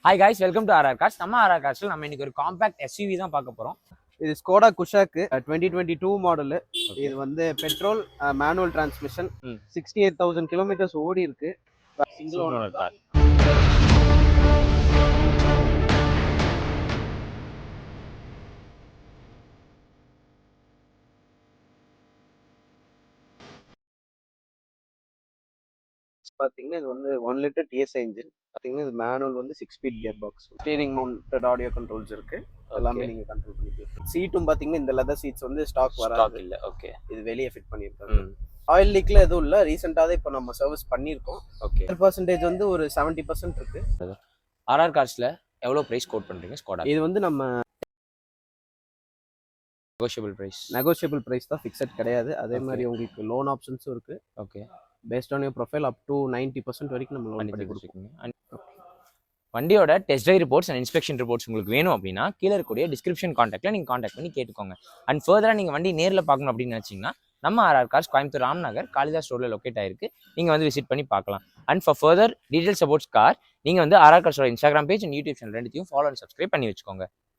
Hi guys, welcome to RR Cars. நம்ம RR Cars நம்ம இன்னைக்கு ஒரு காம்பாக்ட் SUV தான் பார்க்க போறோம். இது ஸ்கோடா குஷாக் 2022 மாடல். இது வந்து பெட்ரோல் மேனுவல் டிரான்ஸ்மிஷன். 68,000 கிலோமீட்டர்ஸ் ஓடி இருக்கு. Single owner car. பாத்தீங்கன்னா இது வந்து 1 லிட்டர் TSI இன்ஜின். பாத்தீங்கன்னா இது மேனுவல் வந்து 6 speed gear box. Steering mounted audio controls இருக்கு. எல்லாமே நீங்க கண்ட்ரோல் பண்ணிக்கலாம். சீட்டும் பாத்தீங்கன்னா இந்த லெதர் சீட்ஸ் வந்து ஸ்டாக் வராது இல்ல. ஓகே, இது வெளியே ஃபிட் பண்ணிருக்காங்க. ஆயில் லீக்ல எதுவும் இல்ல. ரீசெண்டா தான் இப்போ நம்ம சர்வீஸ் பண்ணிருக்கோம். ஓகே, 100% வந்து ஒரு 70% இருக்கு. RR Carsல எவ்வளவு பிரைஸ் கோட் பண்றீங்க ஸ்கோடா? இது வந்து நம்ம நெகோஷியபிள் பிரைஸ் தான், ஃபிக்ஸட் கிடையாது. அதே மாதிரி உங்களுக்கு லோன் ஆப்ஷன்ஸும் இருக்கு. Okay, based on your profile up to 90% வரைக்கும் நம்ம லோன் பண்ணி கொடுப்போம். வண்டியோட test drive reports and inspection reports உங்களுக்கு வேணும் அப்படின்னா கீழே இருக்கக்கூடிய டிஸ்கிரிப்ஷன் காண்டாக்ட்ல நீங்க காண்டாக்ட் பண்ணி கேட்டுக்கோங்க. அண்ட் ஃபர்தரா நீங்க வண்டி நேரில் பார்க்கணும் அப்படின்னு நினைச்சீங்கன்னா நம்ம RR Cars கோயம்புத்தூர் ராம்நகர் காளிதாஸ் ரோட்ல லொக்கேட் ஆயிருக்கு. நீங்க வந்து விசிட் பண்ணி பார்க்கலாம். And for further details about car நீங்க வந்து RR Cars Instagram page and YouTube channel ரெண்டுத்தையும் ஃபாலோ அண்ட் சப்ஸ்கிரைப் பண்ணி வச்சுக்கோங்க.